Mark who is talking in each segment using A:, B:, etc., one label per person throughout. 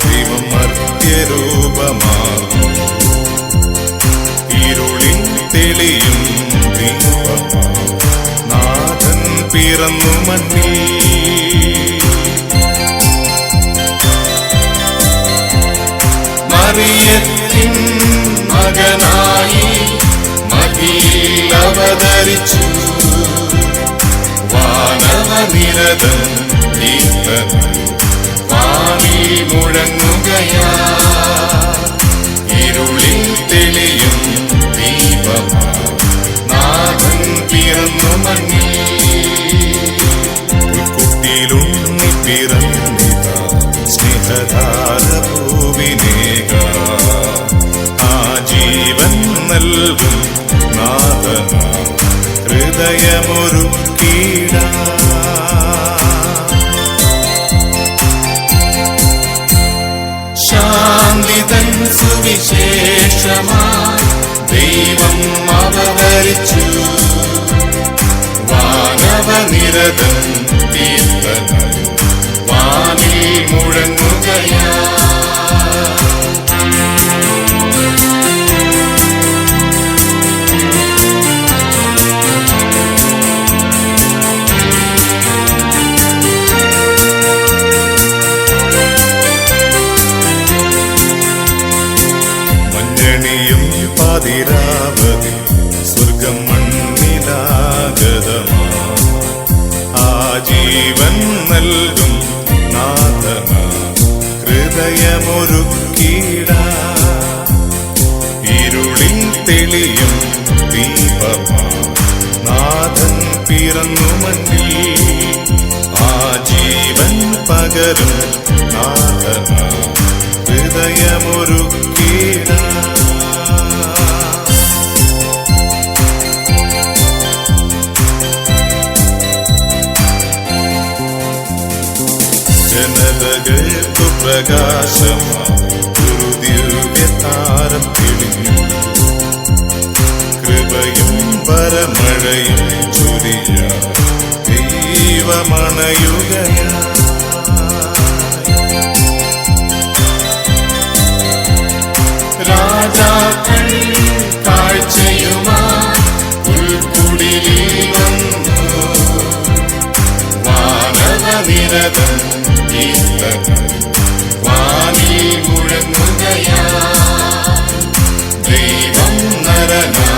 A: ദൈവം മർത്യരൂപമാകും ഇരുളിൽ തെളിയും ദീപമാകും നാഥൻ പിറന്നു മണ്ണിൽ മറിയത്തിൻ മകനായി മഹിയിൽ അവതരിച്ചു വാനവനിരതം കീർത്തനം വാനിൽ മുഴങ്ങുകയാ ഇരുളിൽ തെളിയും ദീപമാ നാഥൻ പിറന്നു മണ്ണിൽ പുൽക്കുട്ടിയിലുണ്ണി പിറന്നിതാ സ്നേഹധാര ഭൂവിനേക ആ ജീവൻ നൽകും നാഥന ഹൃദയമൊരുക്കീട ശാന്തിതൻ സുവിശേഷമായി ദൈവം അവതരിച്ചു വാനവനിരതം കീർത്തനം വാനിൽ മുഴങ്ങുകയാ മഞ്ഞണിയും പാതിരാവതി സ്വർഗം മണ്ണിലാഗതമാ ആ ജീവൻ നൽകും നാഥന ഹൃദയമൊരുക്കീട ഇരുളിൽ തെളിയും ദീപമാ നാഥൻ പിറന്നു മണ്ണിൽ ആ ജീവൻ പകരും നാഥന ഹൃദയമൊരുക്കീട ജനതകൾക്കു പ്രകാശമായി ഒരു ദിവ്യതാരം തെളിഞ്ഞു കൃപയും പരമഴയും ചൊരിയ ദൈവമണയുകയാ രാജാക്കൾ കാഴ്ചയുമായി ഉൾക്കുടിലിൽ വന്നു വാനവനിരതം കീർത്തനം വാനിൽ മുഴങ്ങുകയാ ദൈവം നരനായി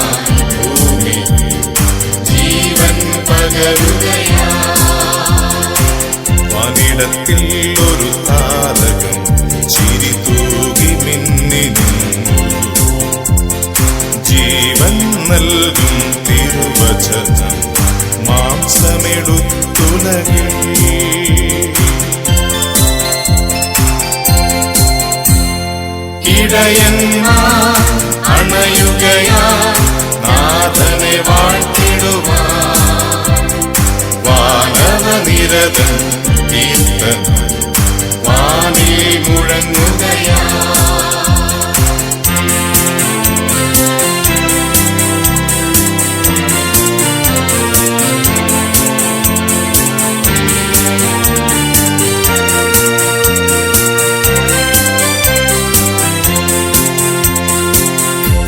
A: ഭൂമി ജീവൻ പകരുകയാ വാനിടത്തിൽ ഒരു താരകം ചിരി തൂകി മിന്നി നിന്നു ജീവൻ നൽകും തിരുവചനം മാംസമെടുത്തുലകിൽ ഇടയന്മാർ അണയുകയാ നാഥനെ വാഴ്ത്തിടുവാൻ വാനവനിരതം കീർത്തനം വാനിൽ മുഴങ്ങുകയാ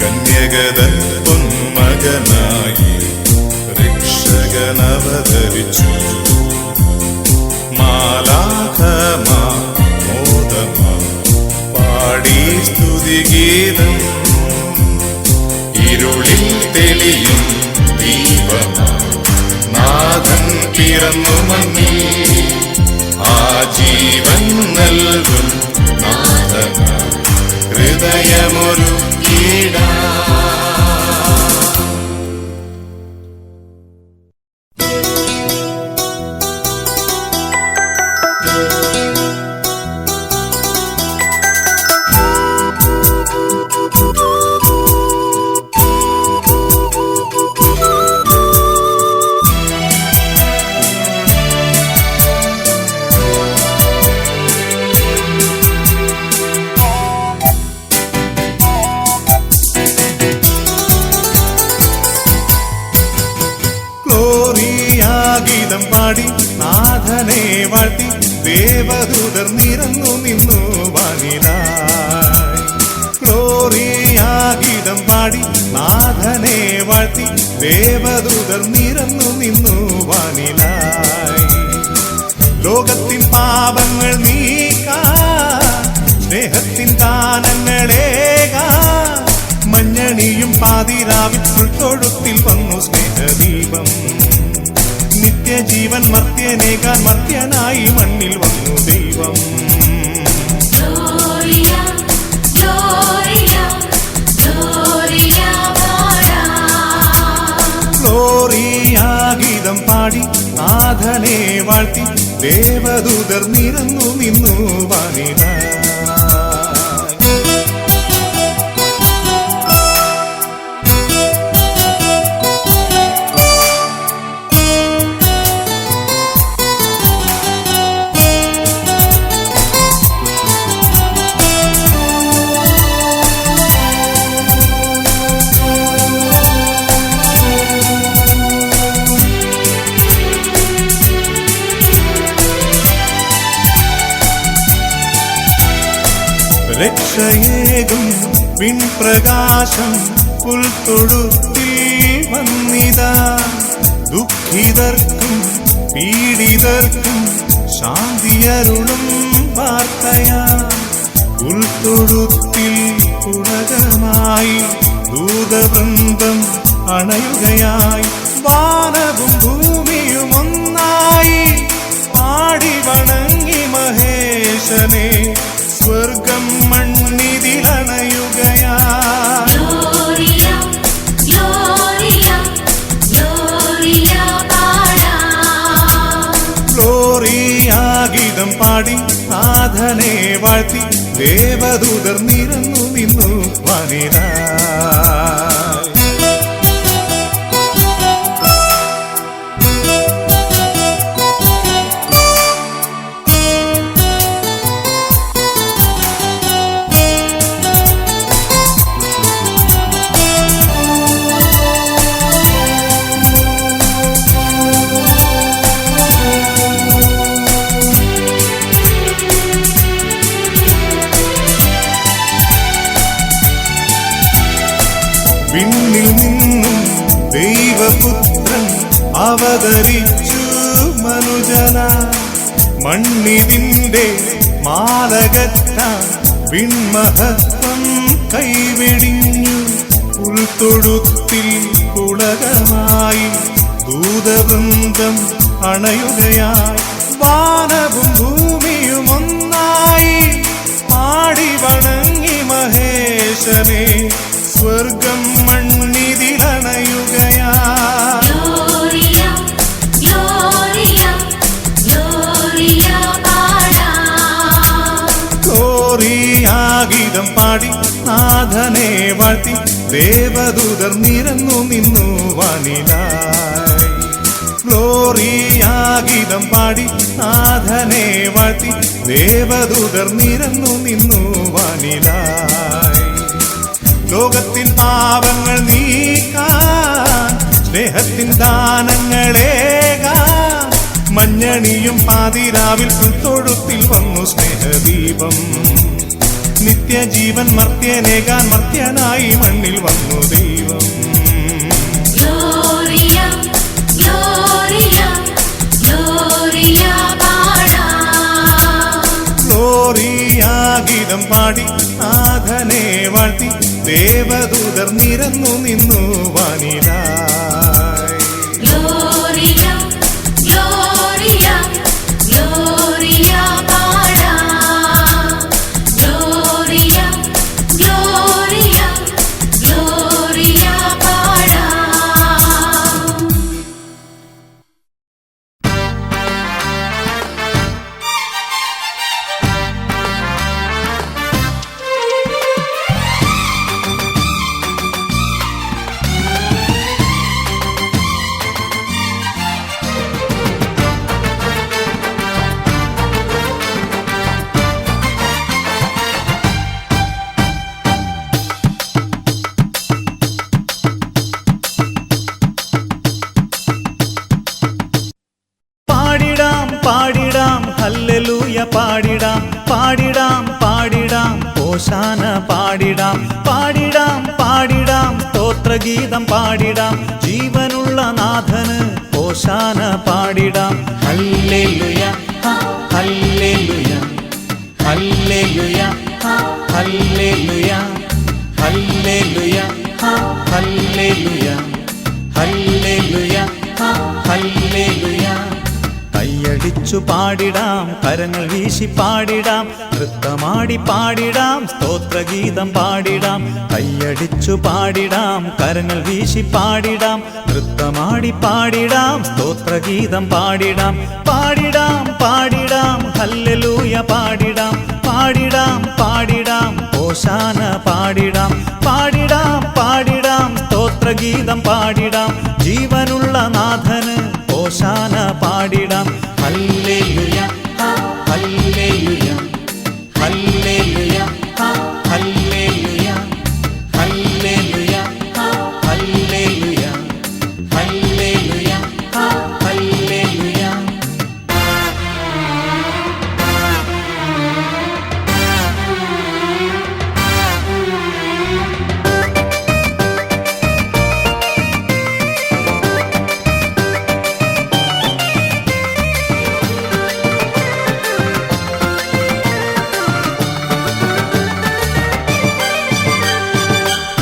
A: കന്യകതൻ പൊന്മകനായി രക്ഷകനവതരിച്ചു മാലാഖമാ മോദമാ പാടി സ്തുതിഗീതം ഇരുളിൽ തെളിയും ദീപമാ നാഥൻ പിറന്നു മണ്ണിൽ ആ ജീവൻ നൽകും നാഥന ഹൃദയമൊരുക്കീട ഗീതം പാടി നാഥനെ വാഴ്ത്തി
B: ദേവദൂതർ നിരന്നു നിന്നു വാനിലായി. ഗ്ലോറിയാ ഗീതം പാടി നാഥനെ വാഴ്ത്തി ദേവദൂതർ നിരന്നു നിന്നു വാനിലായി. ലോകത്തിൻ പാപങ്ങൾ നീക്കാൻ സ്നേഹത്തിൻ ദാനങ്ങളേകാൻ മഞ്ഞണിയും പാതിരാവിൽ ഉൾത്തൊഴുത്തിൽ വന്നു സ്നേഹദീപം. നിത്യജീവൻ മർത്യനേകാൻ മർത്യനായി മണ്ണിൽ വന്നു ദൈവം. ഗ്ലോറിയാ ഗീതം പാടി നാഥനെ വാഴ്ത്തി ദേവദൂതർ നിരന്നു നിന്നു വാനിലായി. രക്ഷയേകും വിൺപ്രകാശം പുൽത്തൊഴുത്തിൽ വന്നിതാ. ദുഃഖിതർക്കും പീഡിതർക്കും ശാന്തിയരുളും വാർത്തയാ. പുൽത്തൊഴുത്തിൽ പുളകമായി ദൂതവൃന്ദം അണയുകയായി. വാനവും ഭൂമിയും ഒന്നായി പാടി വണങ്ങി മഹേശനെ. സ്വർഗം മണ്ണിതിലണയുകയാ. ഗ്ലോറിയാ ഗീതം പാടി നാഥനെ വാഴ്ത്തി ദേവദൂതർ നിരന്നു നിന്നു വാനിലായി. വിണ്ണിൽ നിന്നും ദൈവപുത്രൻ അവതരിച്ചു മനുജന. മണ്ണിതിന്റെ മാലകറ്റാൻ വിൺമഹത്വം കൈവെടിഞ്ഞു. ഉൾത്തൊഴുത്തിൽ പുളകമായി ദൂതവൃന്ദം അണയുകയായി. വാനവും ഭൂമിയും ഒന്നായി പാടി വണങ്ങി മഹേശനെ. സ്വർഗം മണ്ണിതിലണയുകയാ. ഗ്ലോറിയാ ഗീതം പാടി നാഥനെ വാഴ്ത്തി ദേവദൂതർ നിരന്നു നിന്നു വാനിലായി. ഗ്ലോറിയാ ഗീതം പാടി നാഥനെ വാഴ്ത്തി ദേവദൂതർ നിരന്നു നിന്നു വാനിലായി. ലോകത്തിൻ പാപങ്ങൾ നീക്കാൻ സ്നേഹത്തിൻ ദാനങ്ങളേകാൻ മഞ്ഞണിയും പാതിരാവിൽ ഉൾത്തൊഴുത്തിൽ വന്നു സ്നേഹദീപം. നിത്യജീവൻ മർത്യനേകാൻ മർത്യനായി മണ്ണിൽ വന്നു ദൈവം. ഗ്ലോറിയാ ഗീതം പാടി നാഥനെ വാഴ്ത്തി ദേവദൂതർ നിരന്നു നിന്നു വാനിലായി.
C: ഓശാന പാടിടാം പാടിടാം പാടിടാം സ്തോത്രഗീതം പാടിടാം ജീവനുള്ള നാഥന് ഓശാന പാടിടാം ഹല്ലേലൂയ ഹല്ലേലൂയ ഹല്ലേലൂയ ഹല്ലേലൂയ ഹല്ലേലൂയ ഹല്ലേലൂയ ഹല്ലേലൂയ ഹല്ലേലൂയ കൈയടിച്ചു പാടിടാം കരങ്ങൾ വീശി പാടിടാം നൃത്തമാടി പാടിടാം സ്തോത്രഗീതം പാടിടാം കൈയടിച്ചു പാടിടാം കരങ്ങൾ വീശി പാടിടാം നൃത്തമാടി പാടിടാം സ്തോത്രഗീതം പാടിടാം പാടിടാം പാടിടാം ഹല്ലേലൂയ പാടിടാം പാടിടാം പാടിടാം ഓശാന പാടിടാം പാടിടാം പാടിടാം സ്തോത്രഗീതം പാടിടാം ജീവനുള്ള നാഥന് ഓശാന പാടിടാം ഹല്ലേലൂയ ഹല്ലേലൂയ ഹല്ലേലൂയ ഹല്ലേലൂയ ഹല്ലേലൂയ ഹല്ലേലൂയ ഹല്ലേലൂയ ഹല്ലേലൂയ.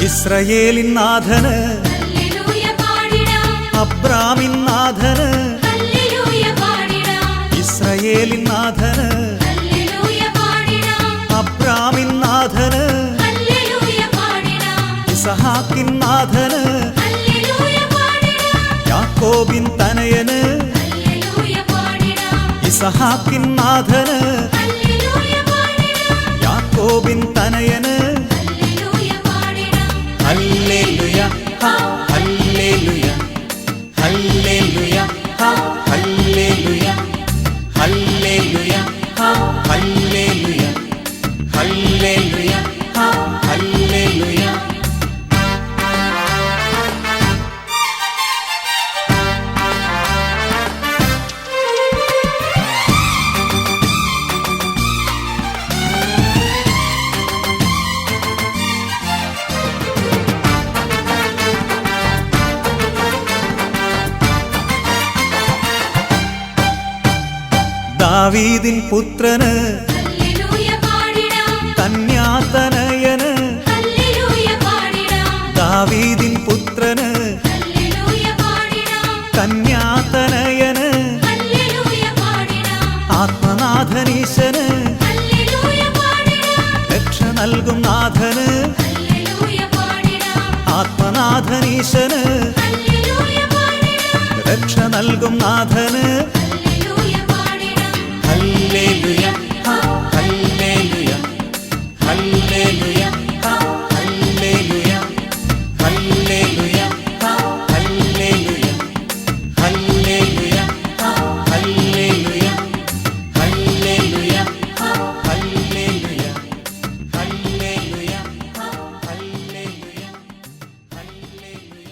C: ഇസ്രയേലിൻ നാഥന്
D: ഹല്ലേലൂയ പാടിടാം
C: അബ്രാമിൻ നാഥന്
D: ഹല്ലേലൂയ പാടിടാം
C: ഇസ്രയേലിൻ നാഥന്
D: ഹല്ലേലൂയ പാടിടാം
C: അബ്രാമിൻ നാഥന്
D: ഹല്ലേലൂയ പാടിടാം
C: ഇസഹാക്കിൻ നാഥന്
D: ഹല്ലേലൂയ പാടിടാം
C: യാക്കോബിൻ തനയന്
D: ഹല്ലേലൂയ പാടിടാം
C: ഇസഹാക്കിൻ നാഥന്
D: ഹല്ലേലൂയ പാടിടാം
C: യാക്കോബിൻ തനയന്
D: ഹല്ലേലൂയ പാടിടാം
C: ഹല്ലേലൂയ ഹല്ലേലൂയ ഹല്ലേലൂയ ഹല്ലേലൂയ ഹല്ലേലൂയ ഹല്ലേലൂയ ഹല്ലേലൂയ ഹല്ലേലൂയ. ദാവീദിൻ പുത്രന്
D: ഹല്ലേലൂയ പാടിടാം
C: കന്യാതനയന്
D: ഹല്ലേലൂയ പാടിടാം
C: ദാവീദിൻ പുത്രന്
D: ഹല്ലേലൂയ പാടിടാം
C: കന്യാതനയന്
D: ഹല്ലേലൂയ പാടിടാം
C: ആത്മനാഥനീശന്
D: ഹല്ലേലൂയ പാടിടാം
C: രക്ഷ നൽകും നാഥന്
D: ഹല്ലേലൂയ പാടിടാം
C: ആത്മനാഥനീശന്
D: ഹല്ലേലൂയ പാടിടാം
C: രക്ഷ നൽകും നാഥന്
D: ഹല്ലേലൂയ പാടിടാം
C: ഹല്ലേലൂയ ഹല്ലേലൂയ ഹല്ലേലൂയ ഹല്ലേലൂയ ഹല്ലേലൂയ ഹല്ലേലൂയ ഹല്ലേലൂയ ഹല്ലേലൂയ ഹല്ലേലൂയ ഹല്ലേലൂയ ഹല്ലേലൂയ ഹല്ലേലൂയ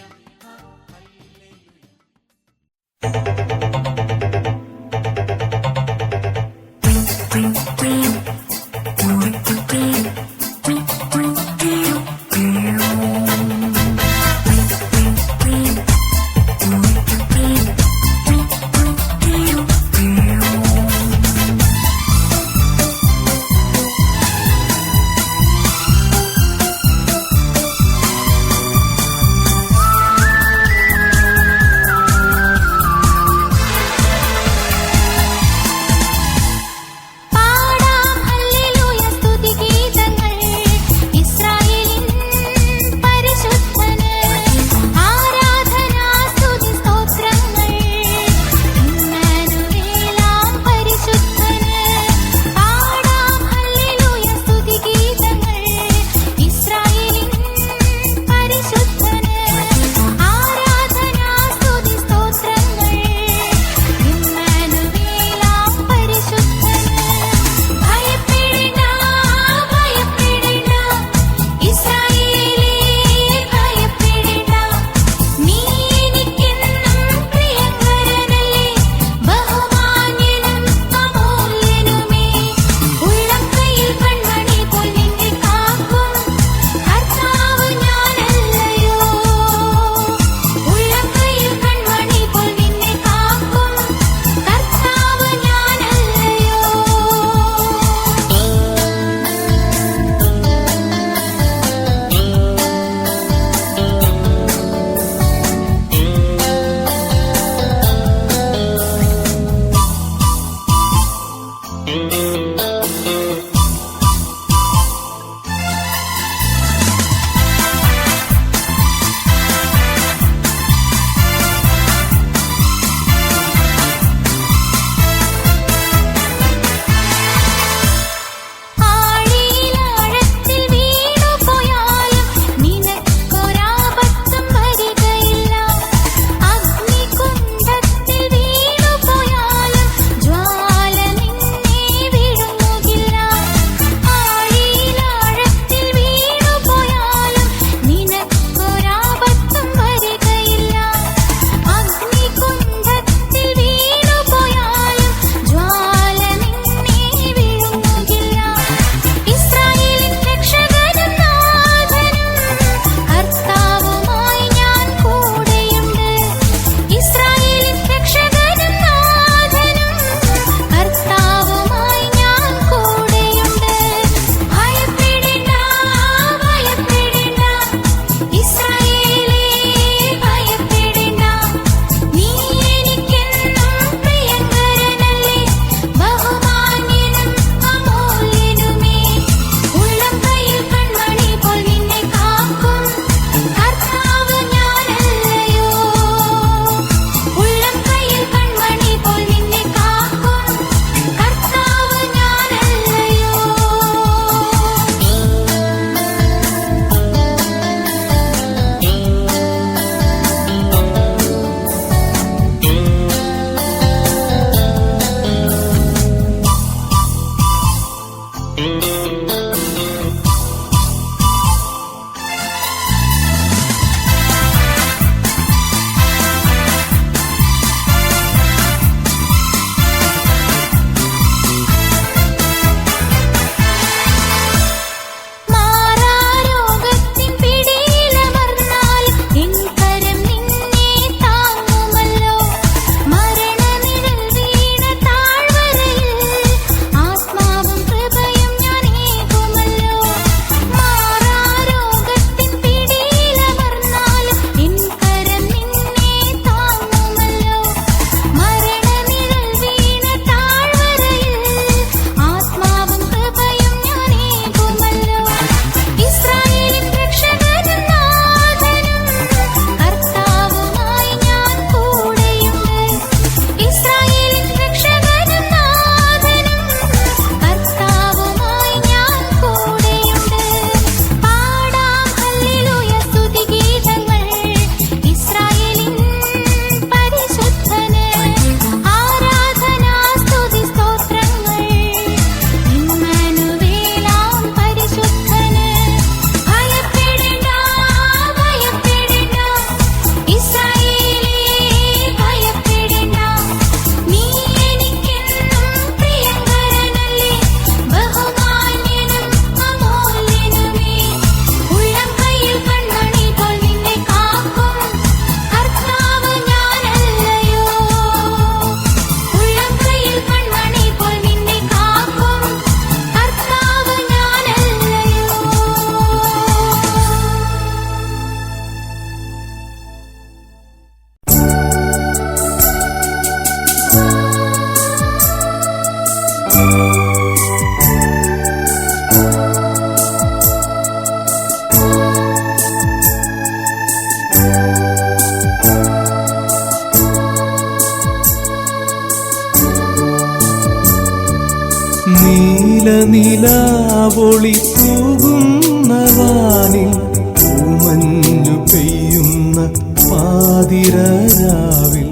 B: നീലനിലാവൊളി തൂകുന്ന വാനിൽ പൂമഞ്ഞു പെയ്യുന്ന പാതിരാവിൽ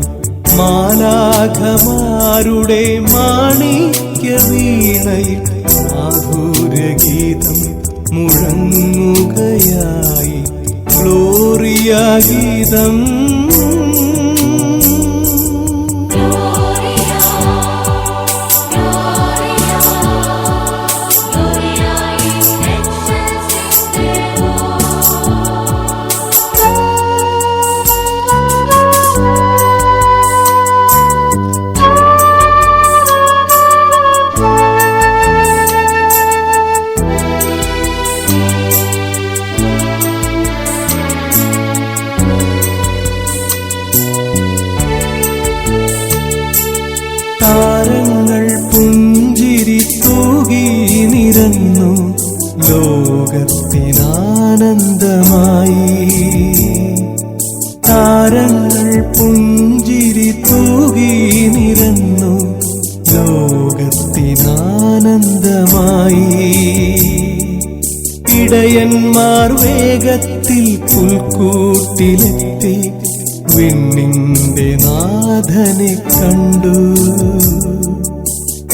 B: മാലാഖമാരുടെ മാണിക്യ വീണയിൽ മാധുര്യഗീതം മുഴങ്ങുകയായി ഗ്ലോറിയ ഗീതം താരങ്ങൾ പുഞ്ചിരി തൂകി നിരന്നു ലോകത്തിനാനന്ദമായി താരങ്ങൾ പുഞ്ചിരി തൂകി നിരന്നു ലോകത്തിനാനന്ദമായി ഇടയന്മാർ വേഗത്തിൽ പുൽക്കൂട്ടിലെത്തി വിണ്ണിന്റെ നാഥനെ കണ്ടു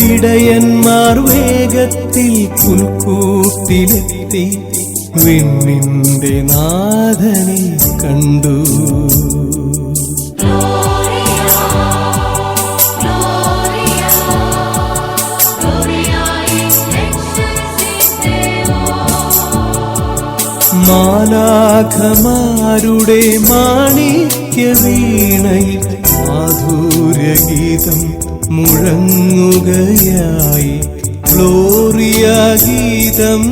B: ഇടയന്മാർ വേഗത്തിൽ പുൽക്കൂട്ടിലെത്തി വിണ്ണിന്റെ നാഥനെ കണ്ടു മാലാഖമാരുടെ മാണിക്യ വീണയിൽ മാധുര്യഗീതം മുഴങ്ങുകയായി ഗ്ലോറിയ ഗീതം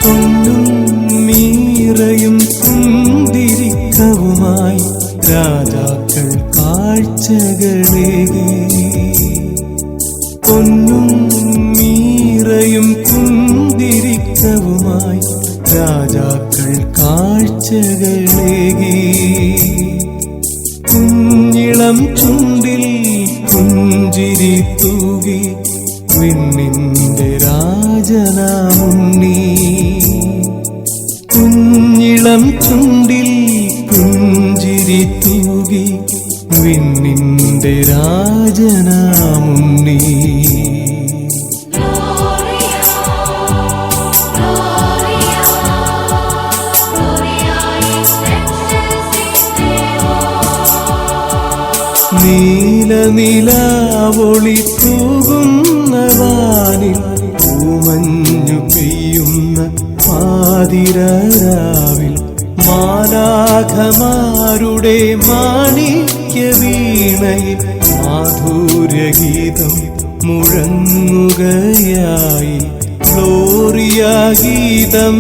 B: പൊന്നും മീറയും കുന്തിരിക്കവുമായി രാജാക്കൾ കാഴ്ചകളേകി പൊന്നും മീറയും കുന്തിരിക്കവുമായി രാജാക്കൾ കാഴ്ചകളേകി കുഞ്ഞിളം ചുണ്ടിൽ പുഞ്ചിരി തൂകി വിണ്ണിന്റെ രാജനാമുണ്ണി കുഞ്ഞിളം ചുണ്ടിൽ പുഞ്ചിരി തൂകി വിണ്ണിന്റെ രാജനാമുണ്ണി നീലനിലാവൊളി തൂകുന്ന വാനിൽ പൂമഞ്ഞു പെയ്യുന്ന പാതിരാവിൽ മാലാഖമാരുടെ മാണിക്യ വീണയിൽ മാധുര്യഗീതം മുഴങ്ങുകയായി ഗ്ലോറിയ ഗീതം